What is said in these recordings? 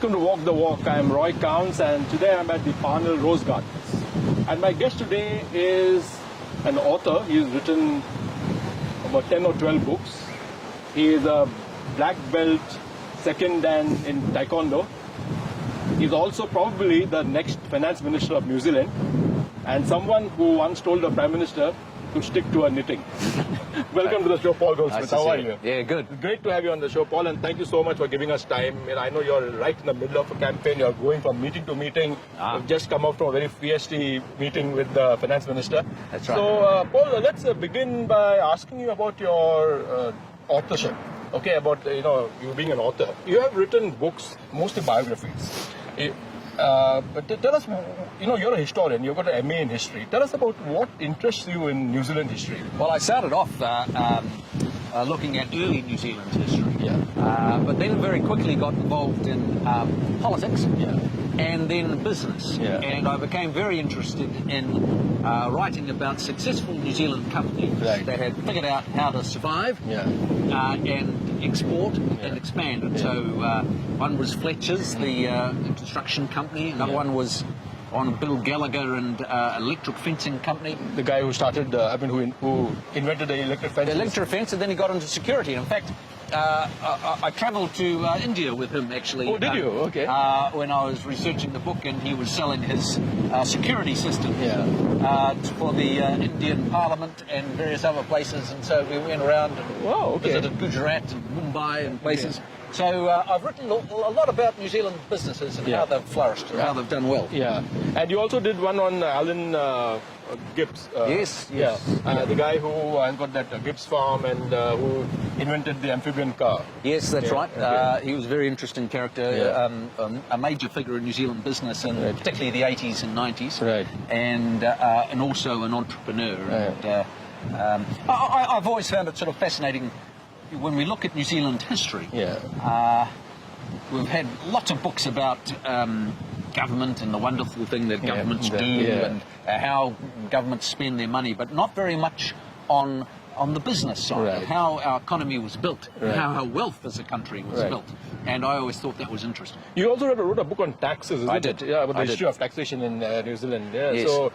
welcome to Walk the Walk. I'm Roy Counts, and today I'm at the Parnell Rose Gardens. And my guest today is an author. He's written about 10 or 12 books. He is a black belt, second dan in taekwondo. He's also probably the next finance minister of New Zealand, and someone who once told the Prime Minister to stick to her knitting. Welcome to the show, Paul Goldsmith. How are you? Yeah, good. Great to have you on the show, Paul, and thank you so much for giving us time. I know you're right in the middle of a campaign. You're going from meeting to meeting. You've just come out from a very fiercely meeting with the finance minister. That's right. So, Paul, let's begin by asking you about your authorship. Okay, about you being an author. You have written books, mostly biographies. But tell us, you're a historian, you've got an MA in history. Tell us about what interests you in New Zealand history. Well, I started off looking at early New Zealand history, but then very quickly got involved in politics and then business. And I became very interested in writing about successful New Zealand companies that had figured out how to survive and export and expand. And so one was Fletcher's, the construction company. Another one was on Bill Gallagher and electric fencing company. The guy who started, who invented the electric fence. The electric fence, and then he got into security. In fact, I travelled to India with him, actually. Oh, did you? Okay. When I was researching the book, and he was selling his security system for the Indian Parliament and various other places. And so we went around and visited Gujarat and Mumbai and places. So I've written a lot about New Zealand businesses and how they've flourished and how they've done well. Yeah, and you also did one on Alan Gibbs. Yes. The guy who has got that Gibbs farm and who invented the amphibian car. Yes, that's right. He was a very interesting character, a major figure in New Zealand business, and particularly the 80s and 90s. Right. And also an entrepreneur. Right. And I've always found it sort of fascinating. When we look at New Zealand history, we've had lots of books about government and the wonderful thing that governments do and how governments spend their money, but not very much on the business side, how our economy was built, how our wealth as a country was built. And I always thought that was interesting. You also wrote a book on taxes, isn't I it? did. Yeah, about the history of taxation in New Zealand. Yeah. Yes. So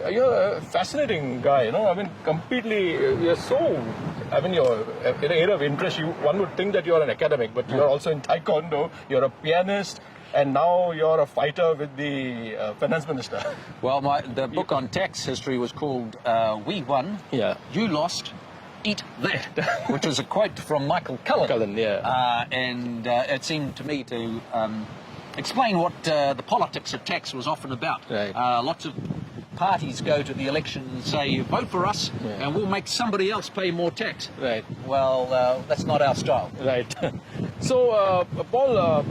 you're a fascinating guy, completely, you're so, you're in an area of interest. One would think that you're an academic, but you're also in taekwondo, you're a pianist, and now you're a fighter with the finance minister. Well, the book on tax history was called We Won, You Lost, Eat That, which was a quote from Michael Cullen. And it seemed to me to explain what the politics of tax was often about. Lots of parties go to the election and say, vote for us and we'll make somebody else pay more tax. Right. Well, that's not our style. Right. So, Paul,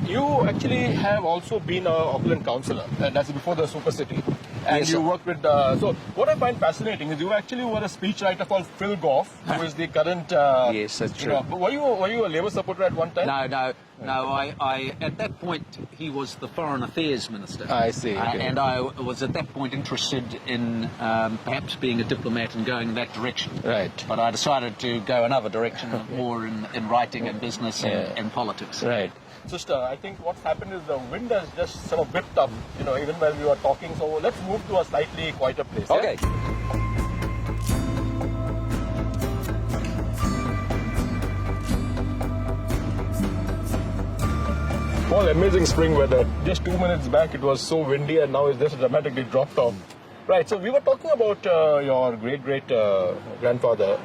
you actually have also been an Auckland councillor, and that's before the Super City. And you worked with, so what I find fascinating is you actually were a speechwriter called Phil Goff, who is the current... yes, that's true. Were you a Labour supporter at one time? No, I at that point, he was the Foreign Affairs Minister. I see. Okay. And I was at that point interested in perhaps being a diplomat and going that direction. Right. But I decided to go another direction, more in writing and business and politics. Right. Sister, I think what's happened is the wind has just sort of whipped up, even while we were talking. So let's move to a slightly quieter place. Okay. Well, amazing spring weather. Just 2 minutes back it was so windy, and now it's just dramatically dropped off. Right, so we were talking about your great-great-grandfather,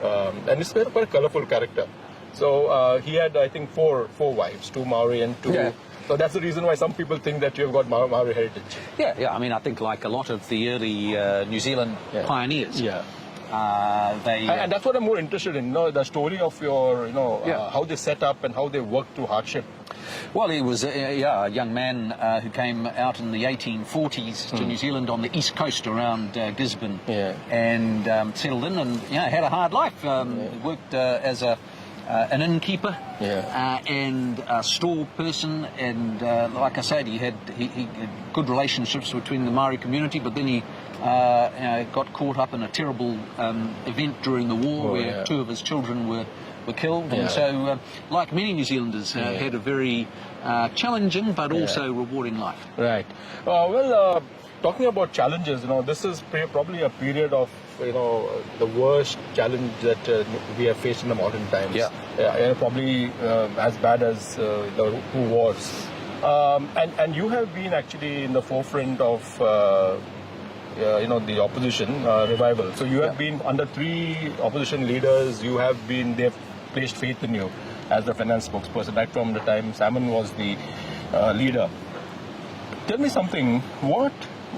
and he's quite a colourful character. So he had, I think, four wives, 2 Maori and 2... Yeah. So that's the reason why some people think that you've got Maori heritage. Yeah. I mean, I think like a lot of the early New Zealand pioneers. And that's what I'm more interested in, the story of your, how they set up and how they worked through hardship. Well, he was a young man who came out in the 1840s to New Zealand on the east coast around Gisborne and settled in and had a hard life. Worked as an innkeeper and a store person, and like I said, he had good relationships between the Maori community, but then he got caught up in a terrible event during the war where 2 of his children were were killed. And so, like many New Zealanders, had a very challenging but also rewarding life. Right. Talking about challenges, this is probably a period of, the worst challenge that we have faced in the modern times. Probably as bad as the 2 wars. And you have been actually in the forefront of, the opposition revival. So you have been under 3 opposition leaders. They've placed faith in you as the finance spokesperson, right from the time Salmon was the leader. Tell me something.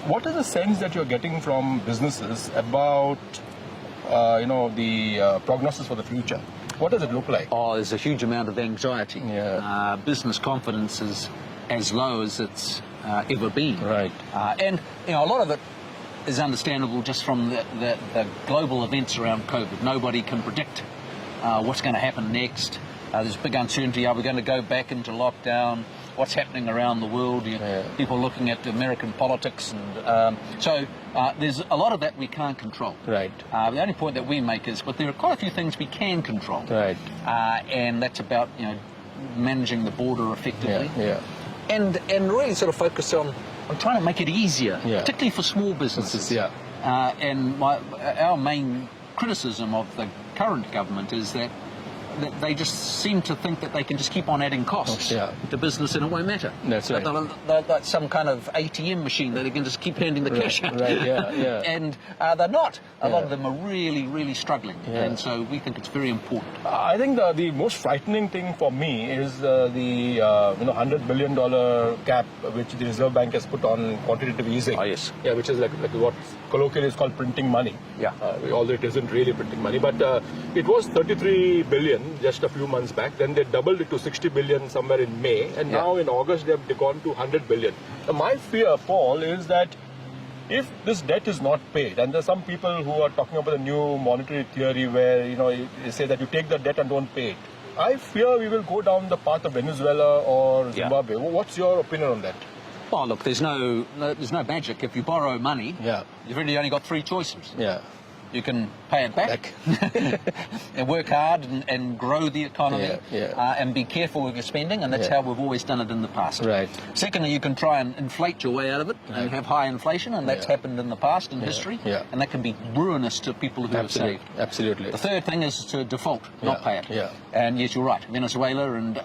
What is the sense that you're getting from businesses about, the prognosis for the future? What does it look like? Oh, there's a huge amount of anxiety. Business confidence is as low as it's ever been. Right. And a lot of it is understandable just from the global events around COVID. Nobody can predict what's going to happen next. There's big uncertainty. Are we going to go back into lockdown? What's happening around the world? People looking at American politics. And so there's a lot of that we can't control. Right. The only point that we make is, but there are quite a few things we can control. Right. And that's about, managing the border effectively. And really sort of focus on trying to make it easier, particularly for small businesses. And our main criticism of the current government is that they just seem to think that they can just keep on adding costs to business and it won't matter. That's right. They're like some kind of ATM machine that they can just keep handing the cash out. Right, And they're not. A lot of them are really, really struggling. And so we think it's very important. I think the most frightening thing for me is the $100 billion cap which the Reserve Bank has put on quantitative easing. Oh, yes. Yeah, which is like what colloquially is called printing money. Although it isn't really printing money. But it was 33 billion just a few months back. Then they doubled it to 60 billion somewhere in May. And now in August they've gone to 100 billion. Now, my fear, Paul, is that if this debt is not paid, and there's some people who are talking about the new monetary theory where, they say that you take the debt and don't pay it. I fear we will go down the path of Venezuela or Zimbabwe. What's your opinion on that? Well, look, there's no magic. If you borrow money, you've really only got 3 choices. You can pay it back and work hard and grow the economy and be careful with your spending, and that's how we've always done it in the past. Right. Secondly, you can try and inflate your way out of it and have high inflation, and that's happened in the past in history, and that can be ruinous to people who have saved. Absolutely. The third thing is to default, not pay it. And yes, you're right, Venezuela and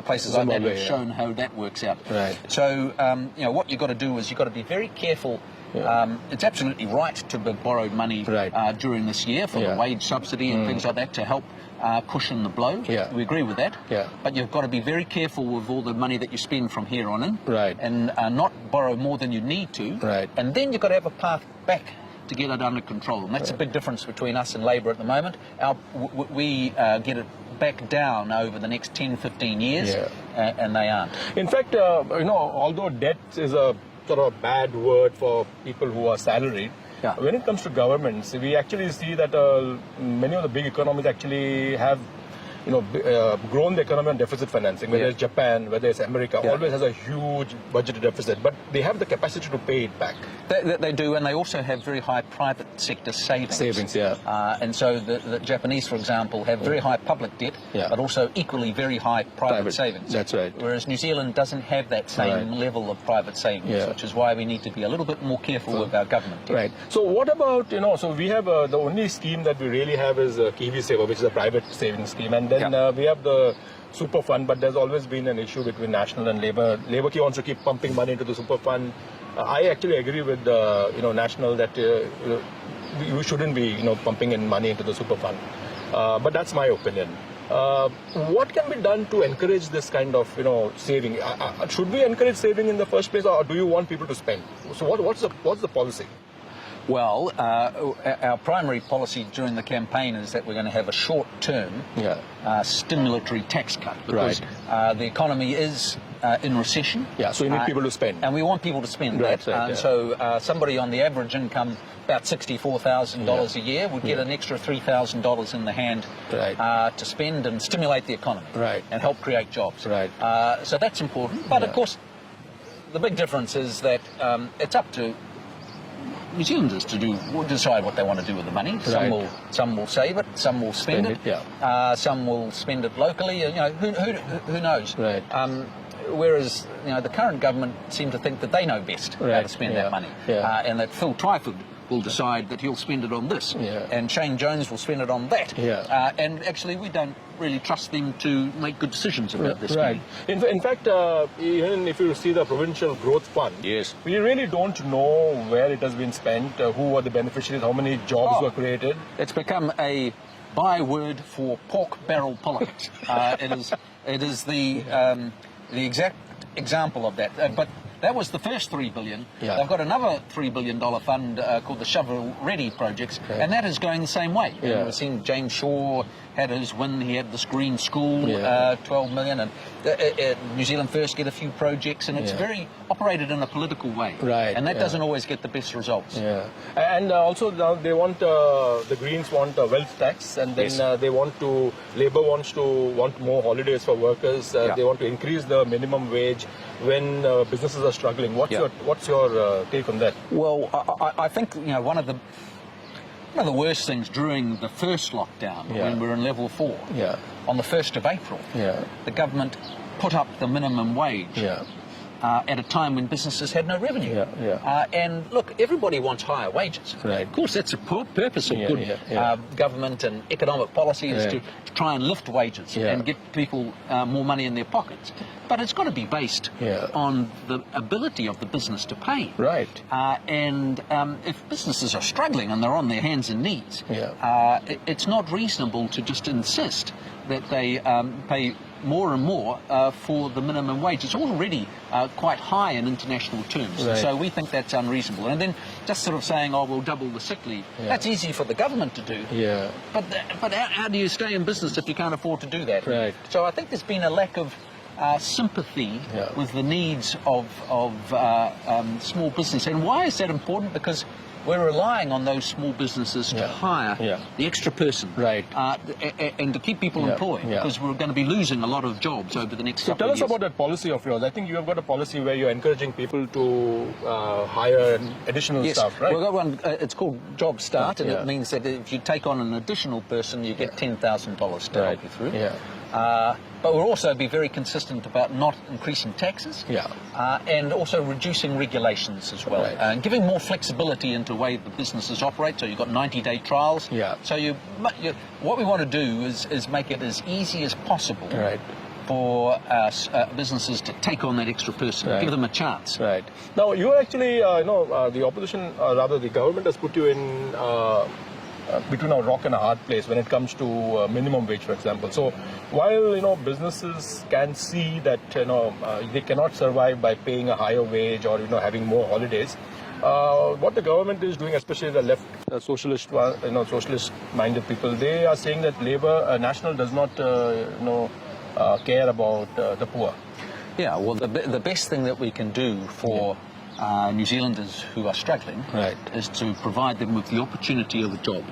places like that have shown how that works out. Right. So, what you've got to do is you've got to be very careful. It's absolutely right to borrow money during this year for the wage subsidy and things like that to help cushion the blow. We agree with that. But you've got to be very careful with all the money that you spend from here on in. And not borrow more than you need to. And then you've got to have a path back to get it under control. And that's a big difference between us and Labour at the moment. We get it back down over the next 10, 15 years, and they aren't. In fact, although debt is a sort of a bad word for people who are salaried, when it comes to governments, we actually see that many of the big economies actually have grown the economy on deficit financing, whether it's Japan, whether it's America, always has a huge budget deficit, but they have the capacity to pay it back. They do, and they also have very high private sector savings. And so the Japanese, for example, have very high public debt, but also equally very high private savings. That's right. Whereas New Zealand doesn't have that same level of private savings, which is why we need to be a little bit more careful with our government. Right. So what about, so we have the only scheme that we really have is Kiwi Saver, which is a private savings scheme, and then we have the super fund, but there's always been an issue between National and Labour. Labour wants to keep pumping money into the super fund. I actually agree with National that you shouldn't be pumping in money into the super fund. But that's my opinion. What can be done to encourage this kind of saving? Should we encourage saving in the first place, or do you want people to spend? So what's the policy? Well, our primary policy during the campaign is that we're going to have a short-term stimulatory tax cut because the economy is in recession. So you need people to spend. And we want people to spend that. So somebody on the average income, about $64,000 a year, would get an extra $3,000 in the hand to spend and stimulate the economy and help create jobs. So that's important. But of course, the big difference is that it's up to New Zealanders to decide what they want to do with the money. Some will save it, some will spend it. Some will spend it locally. You know, who knows? Right. Whereas, you know, the current government seem to think that they know best how to spend that money, and that Phil Twyford will decide that he'll spend it on this, and Shane Jones will spend it on that. And actually, we don't really trust them to make good decisions about this. Right. In fact, even if you see the Provincial Growth Fund, we really don't know where it has been spent, who were the beneficiaries, how many jobs were created. It's become a byword for pork barrel politics. It is the exact example of that. But that was the first $3 billion. They've got another $3 billion fund called the Shovel Ready Projects, and that is going the same way. And we've seen James Shaw had his win. He had this green school, 12 million, and New Zealand First get a few projects, and it's very operated in a political way. And that doesn't always get the best results. And also now they want, the Greens want a wealth tax, and then they want to, Labour wants more holidays for workers. They want to increase the minimum wage when businesses are struggling. What's your take on that? Well, I think, you know, one of the worst things during the first lockdown, when we were in level 4, on the 1st of April, the government put up the minimum wage at a time when businesses had no revenue. And look, everybody wants higher wages. Of course, that's the purpose of good government and economic policy, is to try and lift wages and get people more money in their pockets. But it's got to be based on the ability of the business to pay. And if businesses are struggling and they're on their hands and knees, it's not reasonable to just insist that they pay more and more for the minimum wage. It's already quite high in international terms. So we think that's unreasonable. And then just sort of saying, oh, we'll double the sick leave. That's easy for the government to do. But how do you stay in business if you can't afford to do that? So I think there's been a lack of sympathy with the needs of small business. And why is that important? Because we're relying on those small businesses to hire the extra person and to keep people employed, because we're going to be losing a lot of jobs over the next couple of years. Tell us about that policy of yours. I think you have got a policy where you're encouraging people to hire additional staff, right? We've got one, it's called Job Start, and it means that if you take on an additional person, you get $10,000 to help you through. But we'll also be very consistent about not increasing taxes and also reducing regulations as well, and giving more flexibility into the way the businesses operate. So you've got 90-day trials. So what we want to do is make it as easy as possible for businesses to take on that extra person, give them a chance. Now, you actually, the opposition, rather the government has put you in between a rock and a hard place when it comes to minimum wage, for example. So while businesses can see that they cannot survive by paying a higher wage or having more holidays, what the government is doing, especially the left socialist minded people, they are saying that Labour National does not care about the poor. Well, the best thing that we can do for New Zealanders who are struggling is to provide them with the opportunity of a job.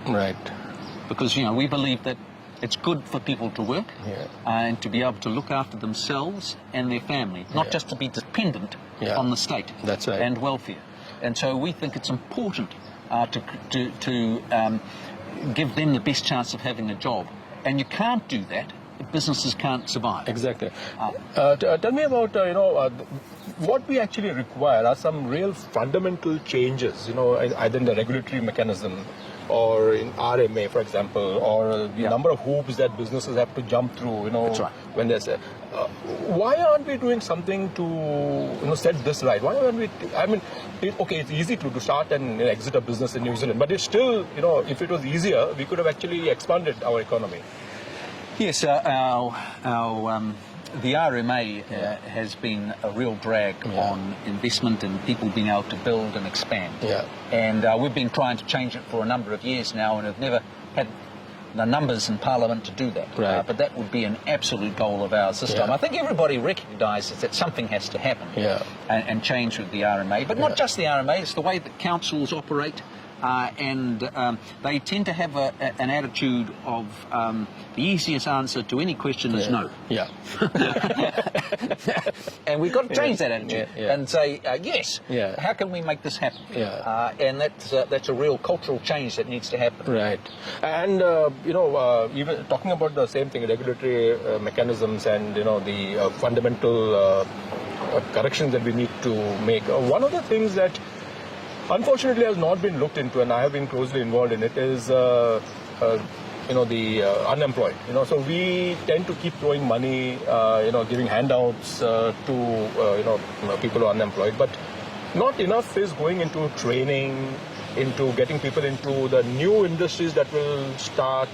Because we believe that it's good for people to work and to be able to look after themselves and their family, not just to be dependent on the state and welfare. And so we think it's important to give them the best chance of having a job. And you can't do that if businesses can't survive. Exactly. Tell me about what we actually require are some real fundamental changes, either in the regulatory mechanism or in RMA, for example, or the number of hoops that businesses have to jump through, when there's a... why aren't we doing something to, set this right? Why aren't we... it's easy to start and exit a business in New Zealand, but it's still, if it was easier, we could have actually expanded our economy. Yes, the RMA has been a real drag on investment and people being able to build and expand. And we've been trying to change it for a number of years now, and have never had the numbers in Parliament to do that. But that would be an absolute goal of ours this time. I think everybody recognises that something has to happen and change with the RMA. But not just the RMA, it's the way that councils operate. and they tend to have an attitude of the easiest answer to any question is no. Yeah. And we've got to change that attitude and say yes. Yeah. How can we make this happen? Yeah. And that's a real cultural change that needs to happen. Right. And even talking about the same thing, regulatory mechanisms and the fundamental corrections that we need to make. One of the things that unfortunately has not been looked into, and I have been closely involved in it, is the unemployed. So we tend to keep throwing money, giving handouts to people who are unemployed, but not enough is going into training, into getting people into the new industries that will start.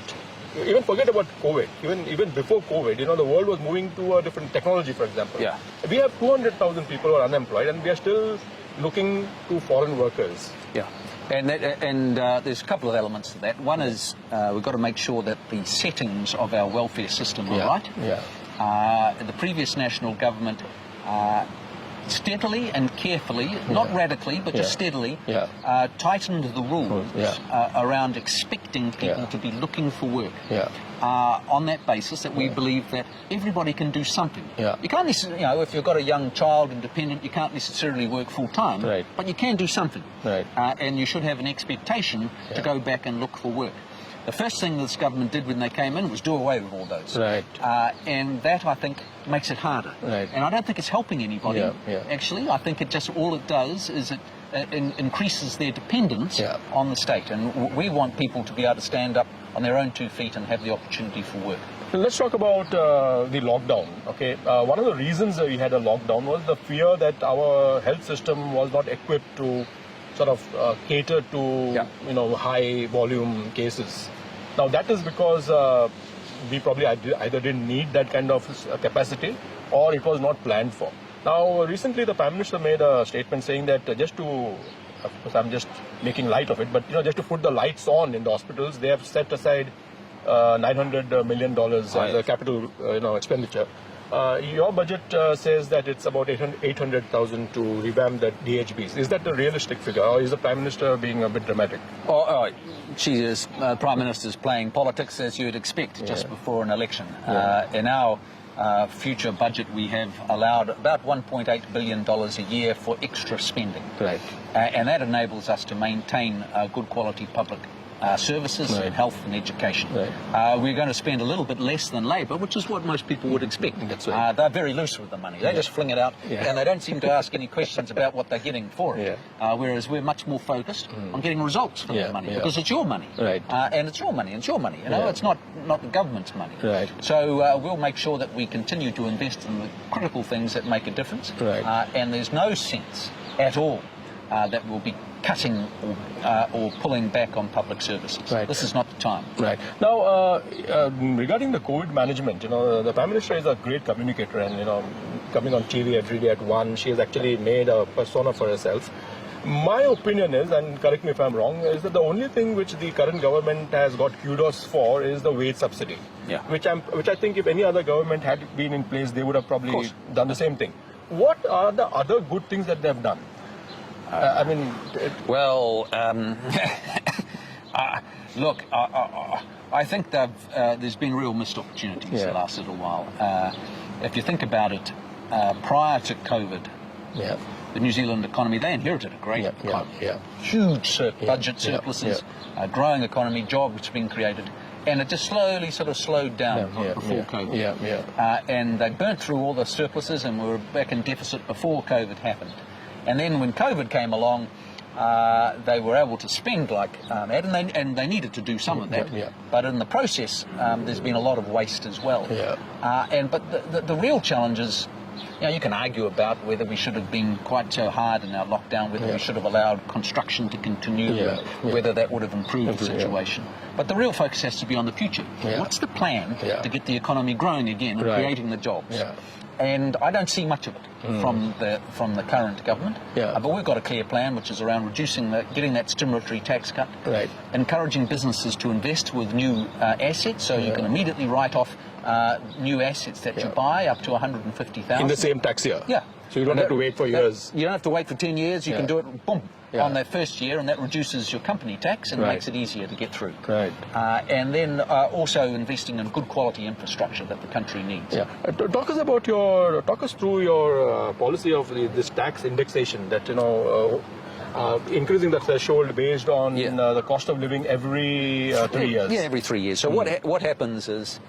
Even forget about COVID. Even before COVID, the world was moving to a different technology, for example. Yeah. We have 200,000 people who are unemployed, and we are still looking to foreign workers. Yeah. And there's a couple of elements to that. One is we've got to make sure that the settings of our welfare system are right. Yeah. The previous national government steadily and carefully, not radically, but just steadily, tightened the rules around expecting people to be looking for work. On that basis that we believe that everybody can do something. You can't necessarily, if you've got a young child and dependent, you can't necessarily work full time, but you can do something. And you should have an expectation to go back and look for work. The first thing this government did when they came in was do away with all those. And that, I think, makes it harder. And I don't think it's helping anybody, actually. I think all it does is it increases their dependence on the state. And we want people to be able to stand up on their own 2 feet and have the opportunity for work. Let's talk about the lockdown. Okay, one of the reasons that we had a lockdown was the fear that our health system was not equipped to sort of cater to high volume cases. Now that is because we probably either didn't need that kind of capacity, or it was not planned for. Now recently the Prime Minister made a statement saying that of course I'm just making light of it, but just to put the lights on in the hospitals, they have set aside $900 million as a capital expenditure. Your budget says that it's about 800,000 to revamp the DHBs. Is that a realistic figure, or is the Prime Minister being a bit dramatic? She is. Prime Minister is playing politics as you'd expect just before an election. In our future budget, we have allowed about $1.8 billion a year for extra spending. And that enables us to maintain good quality public services and health and education. We're going to spend a little bit less than Labor, which is what most people would expect. They're very loose with the money. They just fling it out, and they don't seem to ask any questions about what they're getting for it. Whereas we're much more focused on getting results for that money, because it's your money. And it's your money, and it's your money. It's not the government's money. So we'll make sure that we continue to invest in the critical things that make a difference. And there's no sense at all that we'll be cutting or pulling back on public services. This is not the time. Now, regarding the COVID management, the Prime Minister is a great communicator, and coming on TV every day at 1, she has actually made a persona for herself. My opinion is, and correct me if I'm wrong, is that the only thing which the current government has got kudos for is the wage subsidy. Which I think if any other government had been in place, they would have probably done the same thing. What are the other good things that they've done? Look, I think there's been real missed opportunities the last little while. If you think about it, prior to COVID, the New Zealand economy, they inherited a great economy. Huge budget surpluses, growing economy, jobs being created. And it just slowly sort of slowed down before COVID. And they burnt through all the surpluses, and we were back in deficit before COVID happened. And then when COVID came along, they were able to spend like that, and they needed to do some of that. But in the process, there's been a lot of waste as well. But the real challenge is, you can argue about whether we should have been quite so hard in our lockdown, whether we should have allowed construction to continue, whether that would have improved the situation. But the real focus has to be on the future. What's the plan to get the economy growing again and creating the jobs? And I don't see much of it from the current government. But we've got a clear plan, which is around getting that stimulatory tax cut, encouraging businesses to invest with new assets, so you can immediately write off new assets that you buy up to $150,000 in the same tax year. So you don't have to wait for years. You don't have to wait for 10 years. You can do it, boom. on their first year, and that reduces your company tax and makes it easier to get through. Right. And then also investing in good quality infrastructure that the country needs. Yeah. Talk us through your policy of this tax indexation that, increasing the threshold based on the cost of living every 3 years. Yeah, every 3 years. So what happens is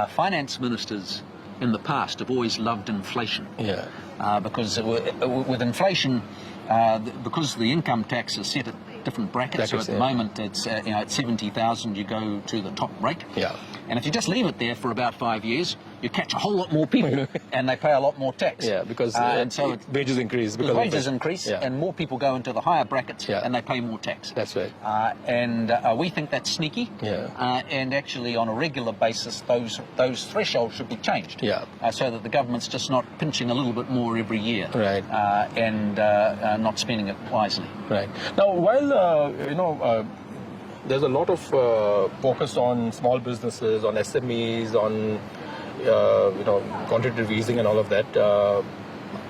finance ministers in the past have always loved inflation. Yeah. Because with inflation, because the income tax is set at different brackets, so at the moment it's at 70,000 you go to the top rate. Yeah. And if you just leave it there for about 5 years, you catch a whole lot more people and they pay a lot more tax. Yeah, because wages increase. Because wages increase and more people go into the higher brackets and they pay more tax. That's right. And we think that's sneaky. Yeah. And actually on a regular basis, those thresholds should be changed. Yeah. So that the government's just not pinching a little bit more every year. Right. And not spending it wisely. Right. Now, while, there's a lot of focus on small businesses, on SMEs, on quantitative easing and all of that.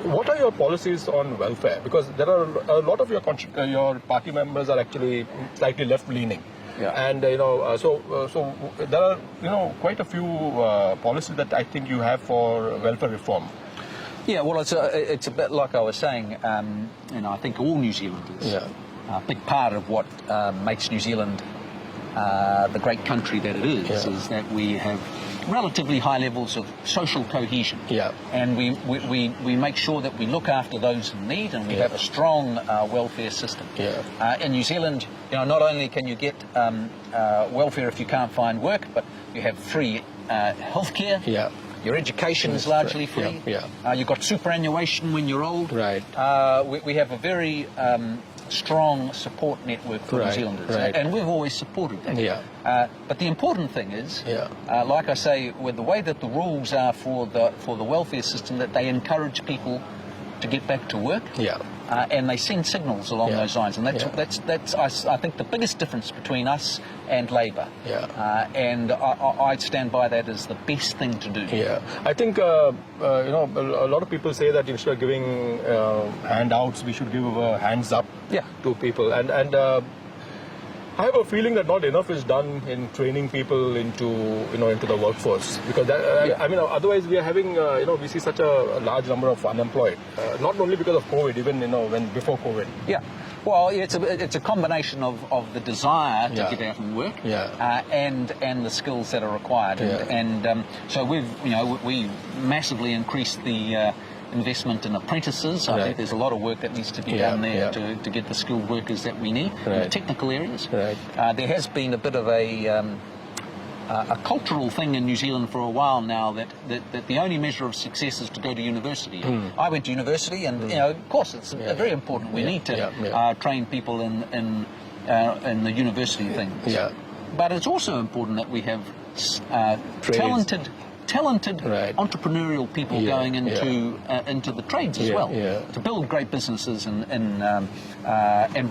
What are your policies on welfare? Because there are a lot of your party members are actually slightly left-leaning. Yeah. And so there are quite a few policies that I think you have for welfare reform. Yeah, well, it's a bit like I was saying. I think all New Zealanders. Yeah. A big part of what makes New Zealand the great country that it is that we have relatively high levels of social cohesion. Yeah. And we make sure that we look after those in need, and we have a strong welfare system. Yeah. In New Zealand, not only can you get welfare if you can't find work, but you have free healthcare. Yeah. Your education is largely free. Yeah. You've got superannuation when you're old. Right. We have a very strong support network for New Zealanders, and we've always supported that. Yeah. But the important thing is, like I say, with the way that the rules are for the welfare system, that they encourage people to get back to work. Yeah. And they send signals along those lines, and that's I think the biggest difference between us and Labour. Yeah. And I stand by that as the best thing to do. Yeah, I think a lot of people say that instead of giving handouts, we should give hands up to people, and I have a feeling that not enough is done in training people into the workforce, because otherwise we are having we see such a large number of unemployed, not only because of COVID, even before COVID. Yeah. Well, it's a combination of the desire to get out and work, and the skills that are required, and so we massively increased the investment in apprentices. I think there's a lot of work that needs to be done there to get the skilled workers that we need in the technical areas. There has been a bit of a cultural thing in New Zealand for a while now that the only measure of success is to go to university. I went to university, and of course it's very important. We need to train people in the university things. But it's also important that we have talented entrepreneurial people going into the trades as well, to build great businesses and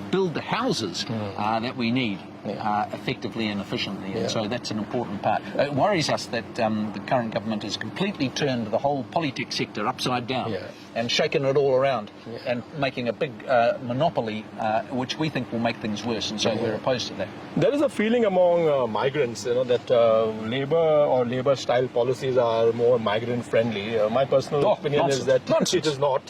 build the houses that we need effectively and efficiently. And so that's an important part. It worries us that the current government has completely turned the whole polytech sector upside down and shaken it all around and making a big monopoly, which we think will make things worse, and so we're opposed to that. There is a feeling among migrants, that Labour or Labour-style policies are more migrant-friendly. My personal opinion is that it is not.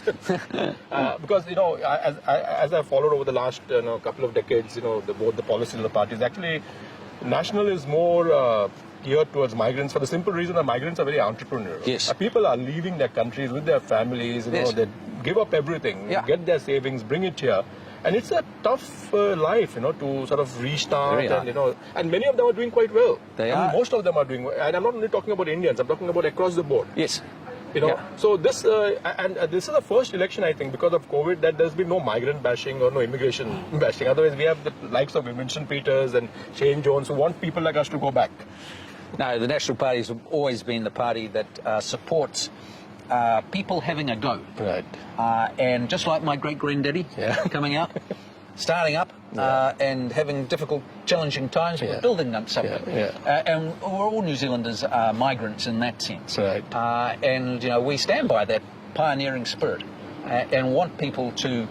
Because, as I've followed over the last couple of decades, both the policies of the parties, actually, National is more geared towards migrants for the simple reason that migrants are very entrepreneurial. Yes. People are leaving their countries with their families, they give up everything, get their savings, bring it here. And it's a tough life, to sort of restart, and many of them are doing quite well. They are. Most of them are doing well. And I'm not only talking about Indians, I'm talking about across the board. Yes. So this this is the first election, I think, because of COVID, that there's been no migrant bashing or no immigration bashing. Otherwise, we have the likes of Vincent Peters and Shane Jones who want people like us to go back. No, the National Party has always been the party that supports people having a go. Right. And just like my great-granddaddy coming out, starting up, and having difficult, challenging times, but building up something. And we're all New Zealanders are migrants in that sense. Right. And, we stand by that pioneering spirit and want people to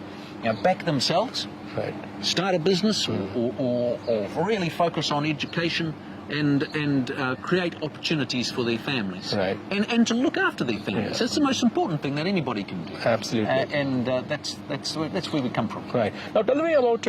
back themselves Right. start a business or really focus on education and create opportunities for their families. Right. And to look after their families. That's the most important thing that anybody can do. Absolutely. And that's where we come from. Right. Now tell me about,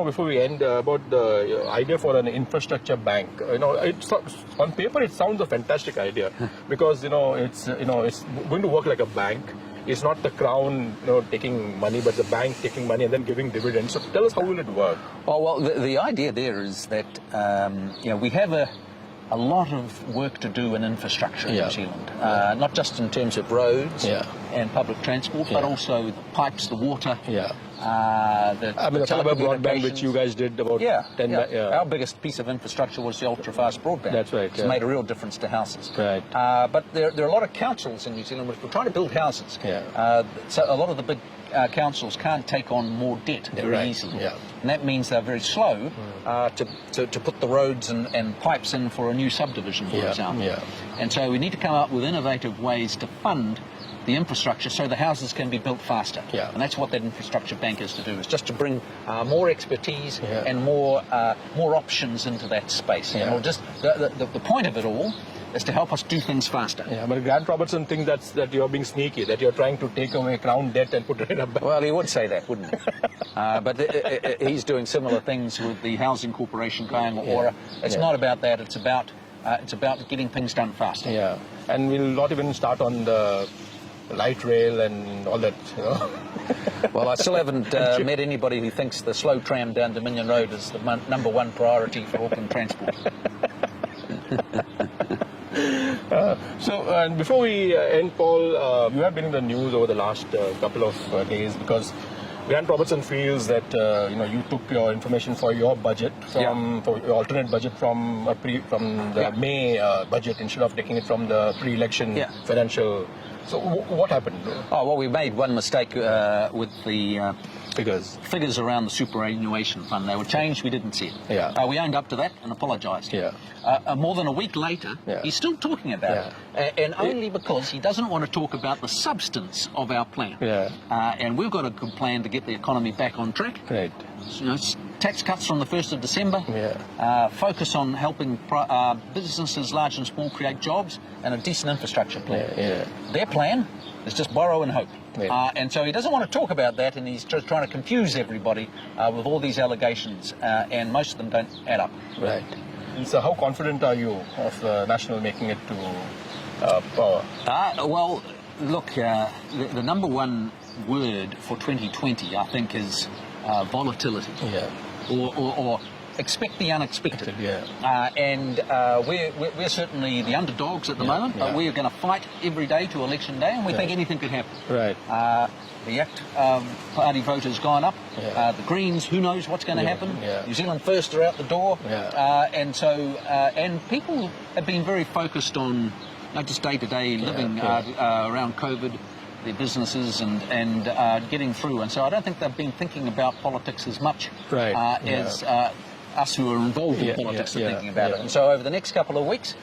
before we end, about the idea for an infrastructure bank. It's on paper it sounds a fantastic idea because, it's going to work like a bank. It's not the crown, taking money, but the bank taking money and then giving dividends. So tell us, how will it work? Well, the idea there is that we have a lot of work to do in infrastructure in New Zealand, not just in terms of roads and public transport, but also the pipes, the water. The fiber broadband, which you guys did about 10 Our biggest piece of infrastructure was the ultra-fast broadband. That's right. It's made a real difference to houses. Right. But there are a lot of councils in New Zealand which were trying to build houses. So a lot of the big councils can't take on more debt very easily. And that means they're very slow to put the roads and pipes in for a new subdivision, for example. And so we need to come up with innovative ways to fund the infrastructure so the houses can be built faster. And that's what that infrastructure bank is to do, is just to bring more expertise and more options into that space. The point of it all is to help us do things faster. But Grant Robertson thinks that you're being sneaky, that you're trying to take away crown debt and put it in a bank. Well, he would say that, wouldn't he? But he's doing similar things with the Housing Corporation going Aura. It's not about that. It's about getting things done faster. And we'll not even start on the light rail and all that. Well, I still haven't met anybody who thinks the slow tram down Dominion Road is the number one priority for Auckland transport. And before we end, Paul, you have been in the news over the last couple of days because Grant Robertson feels that you took your information for your budget for your alternate budget from the May budget instead of taking it from the pre-election financial. So what happened? Oh, well, we made one mistake with the figures around the superannuation fund. They were changed, we didn't see it. We owned up to that and apologised. More than a week later, he's still talking about it. And only because he doesn't want to talk about the substance of our plan. And we've got a good plan to get the economy back on track. Right. Tax cuts from the 1st of December, focus on helping businesses, large and small, create jobs, and a decent infrastructure plan. Their plan is just borrow and hope. And so he doesn't want to talk about that, and he's just trying to confuse everybody with all these allegations, and most of them don't add up. Right. So how confident are you of National making it to power? Well, look, the number one word for 2020, I think, is volatility. Or expect the unexpected. And we're certainly the underdogs at the moment, but we're going to fight every day to election day, and we think anything could happen. Right. The ACT party vote has gone up. The Greens, who knows what's going to happen. New Zealand First are out the door. And so, and people have been very focused on just day-to-day living around COVID, their businesses and getting through. And so I don't think they've been thinking about politics as much as us who are involved in politics are thinking about it. And so over the next couple of weeks,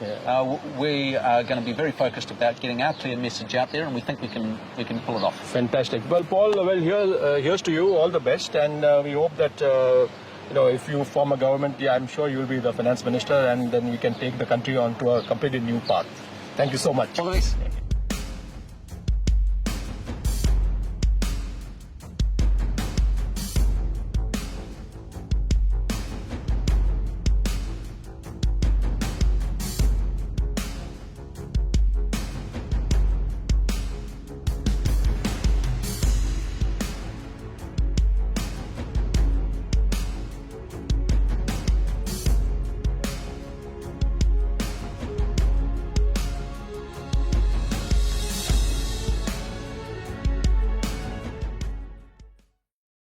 we are going to be very focused about getting our clear message out there, and we think we can pull it off. Fantastic. Well, Paul, here's to you. All the best, and we hope that if you form a government, I'm sure you'll be the finance minister, and then we can take the country onto a completely new path. Thank you so much. All the best.